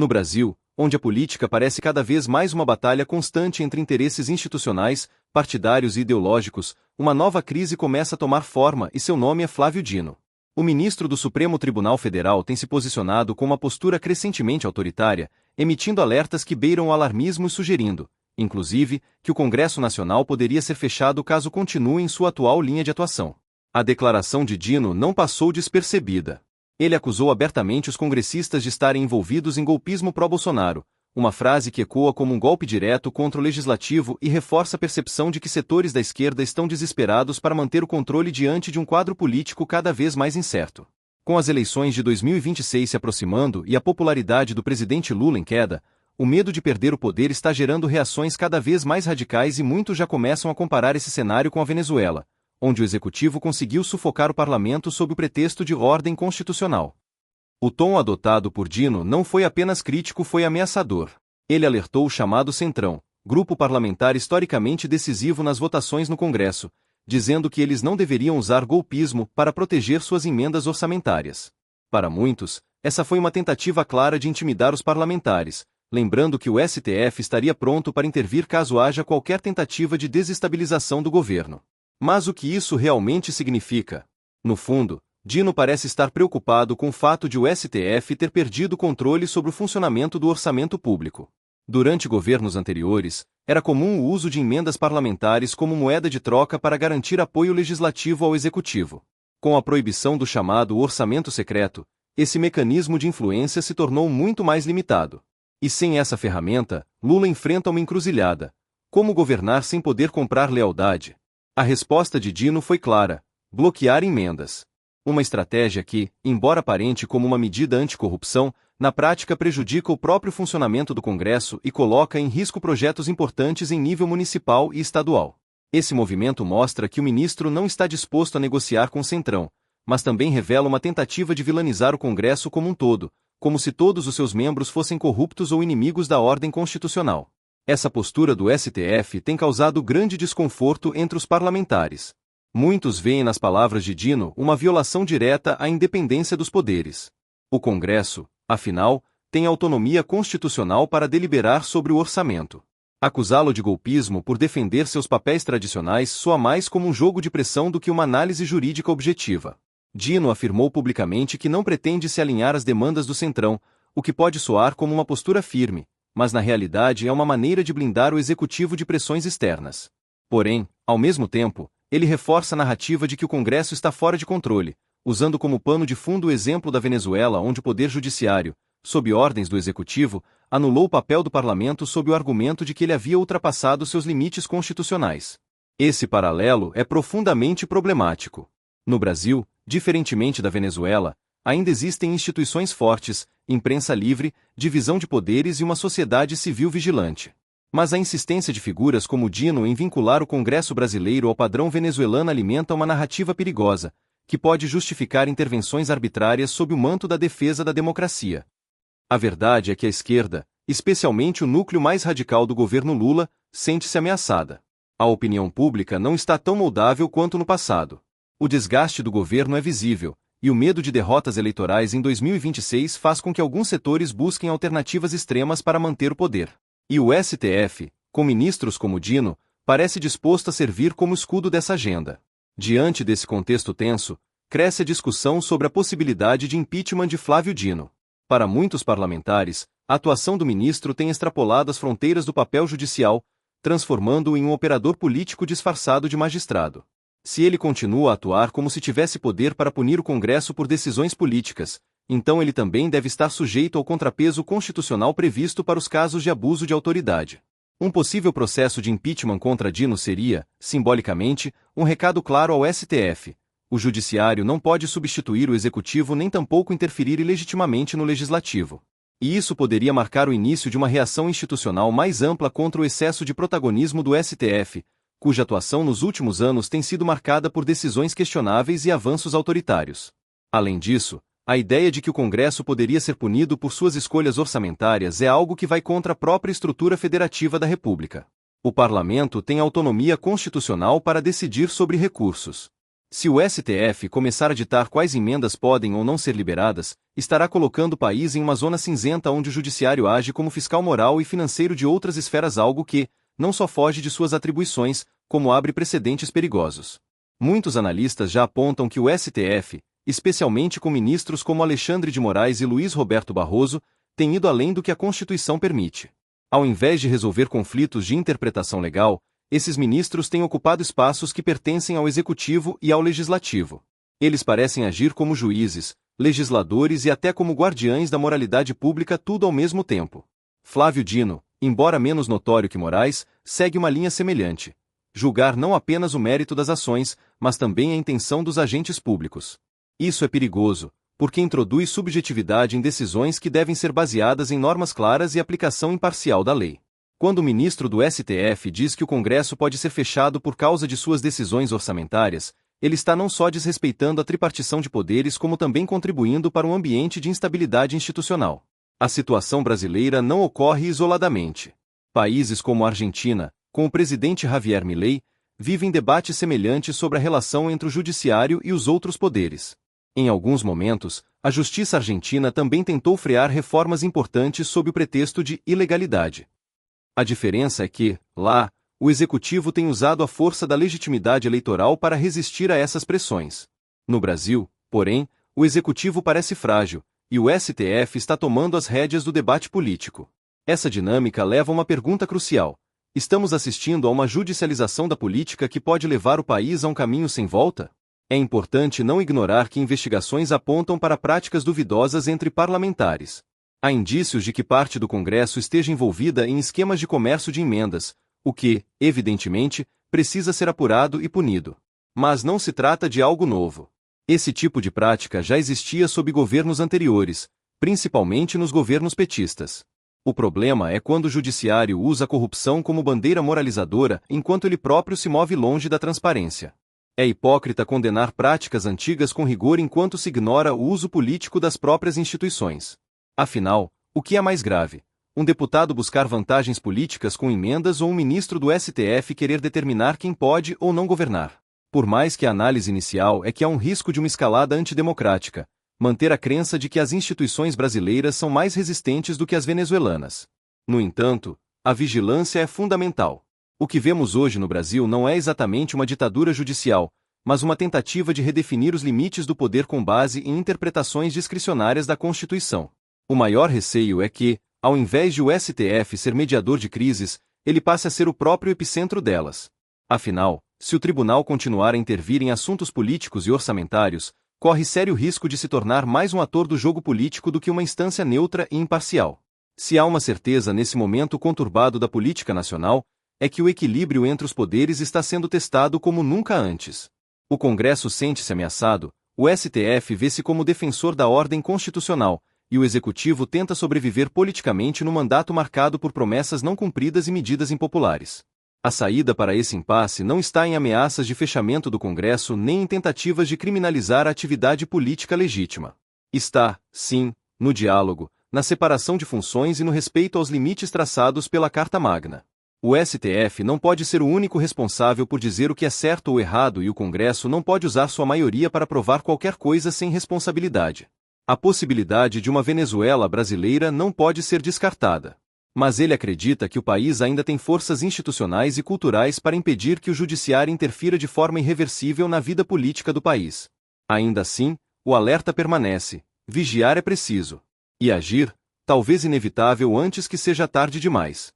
No Brasil, onde a política parece cada vez mais uma batalha constante entre interesses institucionais, partidários e ideológicos, uma nova crise começa a tomar forma e seu nome é Flávio Dino. O ministro do Supremo Tribunal Federal tem se posicionado com uma postura crescentemente autoritária, emitindo alertas que beiram o alarmismo e sugerindo, inclusive, que o Congresso Nacional poderia ser fechado caso continue em sua atual linha de atuação. A declaração de Dino não passou despercebida. Ele acusou abertamente os congressistas de estarem envolvidos em golpismo pró-Bolsonaro, uma frase que ecoa como um golpe direto contra o legislativo e reforça a percepção de que setores da esquerda estão desesperados para manter o controle diante de um quadro político cada vez mais incerto. Com as eleições de 2026 se aproximando e a popularidade do presidente Lula em queda, o medo de perder o poder está gerando reações cada vez mais radicais e muitos já começam a comparar esse cenário com a Venezuela, onde o executivo conseguiu sufocar o parlamento sob o pretexto de ordem constitucional. O tom adotado por Dino não foi apenas crítico, foi ameaçador. Ele alertou o chamado Centrão, grupo parlamentar historicamente decisivo nas votações no Congresso, dizendo que eles não deveriam usar golpismo para proteger suas emendas orçamentárias. Para muitos, essa foi uma tentativa clara de intimidar os parlamentares, lembrando que o STF estaria pronto para intervir caso haja qualquer tentativa de desestabilização do governo. Mas o que isso realmente significa? No fundo, Dino parece estar preocupado com o fato de o STF ter perdido o controle sobre o funcionamento do orçamento público. Durante governos anteriores, era comum o uso de emendas parlamentares como moeda de troca para garantir apoio legislativo ao executivo. Com a proibição do chamado orçamento secreto, esse mecanismo de influência se tornou muito mais limitado. E sem essa ferramenta, Lula enfrenta uma encruzilhada. Como governar sem poder comprar lealdade? A resposta de Dino foi clara: bloquear emendas. Uma estratégia que, embora aparente como uma medida anticorrupção, na prática prejudica o próprio funcionamento do Congresso e coloca em risco projetos importantes em nível municipal e estadual. Esse movimento mostra que o ministro não está disposto a negociar com o Centrão, mas também revela uma tentativa de vilanizar o Congresso como um todo, como se todos os seus membros fossem corruptos ou inimigos da ordem constitucional. Essa postura do STF tem causado grande desconforto entre os parlamentares. Muitos veem nas palavras de Dino uma violação direta à independência dos poderes. O Congresso, afinal, tem autonomia constitucional para deliberar sobre o orçamento. Acusá-lo de golpismo por defender seus papéis tradicionais soa mais como um jogo de pressão do que uma análise jurídica objetiva. Dino afirmou publicamente que não pretende se alinhar às demandas do Centrão, o que pode soar como uma postura firme, mas na realidade é uma maneira de blindar o executivo de pressões externas. Porém, ao mesmo tempo, ele reforça a narrativa de que o Congresso está fora de controle, usando como pano de fundo o exemplo da Venezuela, onde o Poder Judiciário, sob ordens do Executivo, anulou o papel do Parlamento sob o argumento de que ele havia ultrapassado seus limites constitucionais. Esse paralelo é profundamente problemático. No Brasil, diferentemente da Venezuela, ainda existem instituições fortes, imprensa livre, divisão de poderes e uma sociedade civil vigilante. Mas a insistência de figuras como Dino em vincular o Congresso brasileiro ao padrão venezuelano alimenta uma narrativa perigosa, que pode justificar intervenções arbitrárias sob o manto da defesa da democracia. A verdade é que a esquerda, especialmente o núcleo mais radical do governo Lula, sente-se ameaçada. A opinião pública não está tão moldável quanto no passado. O desgaste do governo é visível, e o medo de derrotas eleitorais em 2026 faz com que alguns setores busquem alternativas extremas para manter o poder. E o STF, com ministros como Dino, parece disposto a servir como escudo dessa agenda. Diante desse contexto tenso, cresce a discussão sobre a possibilidade de impeachment de Flávio Dino. Para muitos parlamentares, a atuação do ministro tem extrapolado as fronteiras do papel judicial, transformando-o em um operador político disfarçado de magistrado. Se ele continua a atuar como se tivesse poder para punir o Congresso por decisões políticas, então ele também deve estar sujeito ao contrapeso constitucional previsto para os casos de abuso de autoridade. Um possível processo de impeachment contra Dino seria, simbolicamente, um recado claro ao STF. O judiciário não pode substituir o executivo nem tampouco interferir ilegitimamente no legislativo. E isso poderia marcar o início de uma reação institucional mais ampla contra o excesso de protagonismo do STF, cuja atuação nos últimos anos tem sido marcada por decisões questionáveis e avanços autoritários. Além disso, a ideia de que o Congresso poderia ser punido por suas escolhas orçamentárias é algo que vai contra a própria estrutura federativa da República. O Parlamento tem autonomia constitucional para decidir sobre recursos. Se o STF começar a ditar quais emendas podem ou não ser liberadas, estará colocando o país em uma zona cinzenta onde o judiciário age como fiscal moral e financeiro de outras esferas, algo que não só foge de suas atribuições, como abre precedentes perigosos. Muitos analistas já apontam que o STF, especialmente com ministros como Alexandre de Moraes e Luiz Roberto Barroso, tem ido além do que a Constituição permite. Ao invés de resolver conflitos de interpretação legal, esses ministros têm ocupado espaços que pertencem ao Executivo e ao Legislativo. Eles parecem agir como juízes, legisladores e até como guardiães da moralidade pública, tudo ao mesmo tempo. Flávio Dino, embora menos notório que Moraes, segue uma linha semelhante: julgar não apenas o mérito das ações, mas também a intenção dos agentes públicos. Isso é perigoso, porque introduz subjetividade em decisões que devem ser baseadas em normas claras e aplicação imparcial da lei. Quando o ministro do STF diz que o Congresso pode ser fechado por causa de suas decisões orçamentárias, ele está não só desrespeitando a tripartição de poderes, como também contribuindo para um ambiente de instabilidade institucional. A situação brasileira não ocorre isoladamente. Países como a Argentina, com o presidente Javier Milei, vivem debates semelhantes sobre a relação entre o judiciário e os outros poderes. Em alguns momentos, a justiça argentina também tentou frear reformas importantes sob o pretexto de ilegalidade. A diferença é que, lá, o executivo tem usado a força da legitimidade eleitoral para resistir a essas pressões. No Brasil, porém, o executivo parece frágil, e o STF está tomando as rédeas do debate político. Essa dinâmica leva a uma pergunta crucial: estamos assistindo a uma judicialização da política que pode levar o país a um caminho sem volta? É importante não ignorar que investigações apontam para práticas duvidosas entre parlamentares. Há indícios de que parte do Congresso esteja envolvida em esquemas de comércio de emendas, o que, evidentemente, precisa ser apurado e punido. Mas não se trata de algo novo. Esse tipo de prática já existia sob governos anteriores, principalmente nos governos petistas. O problema é quando o judiciário usa a corrupção como bandeira moralizadora enquanto ele próprio se move longe da transparência. É hipócrita condenar práticas antigas com rigor enquanto se ignora o uso político das próprias instituições. Afinal, o que é mais grave? Um deputado buscar vantagens políticas com emendas ou um ministro do STF querer determinar quem pode ou não governar? Por mais que a análise inicial é que há um risco de uma escalada antidemocrática, manter a crença de que as instituições brasileiras são mais resistentes do que as venezuelanas. No entanto, a vigilância é fundamental. O que vemos hoje no Brasil não é exatamente uma ditadura judicial, mas uma tentativa de redefinir os limites do poder com base em interpretações discricionárias da Constituição. O maior receio é que, ao invés de o STF ser mediador de crises, ele passe a ser o próprio epicentro delas. Afinal, se o tribunal continuar a intervir em assuntos políticos e orçamentários, corre sério risco de se tornar mais um ator do jogo político do que uma instância neutra e imparcial. Se há uma certeza nesse momento conturbado da política nacional, é que o equilíbrio entre os poderes está sendo testado como nunca antes. O Congresso sente-se ameaçado, o STF vê-se como defensor da ordem constitucional, e o Executivo tenta sobreviver politicamente no mandato marcado por promessas não cumpridas e medidas impopulares. A saída para esse impasse não está em ameaças de fechamento do Congresso nem em tentativas de criminalizar a atividade política legítima. Está, sim, no diálogo, na separação de funções e no respeito aos limites traçados pela Carta Magna. O STF não pode ser o único responsável por dizer o que é certo ou errado e o Congresso não pode usar sua maioria para provar qualquer coisa sem responsabilidade. A possibilidade de uma Venezuela brasileira não pode ser descartada. Mas ele acredita que o país ainda tem forças institucionais e culturais para impedir que o judiciário interfira de forma irreversível na vida política do país. Ainda assim, o alerta permanece: vigiar é preciso. E agir, talvez inevitável antes que seja tarde demais.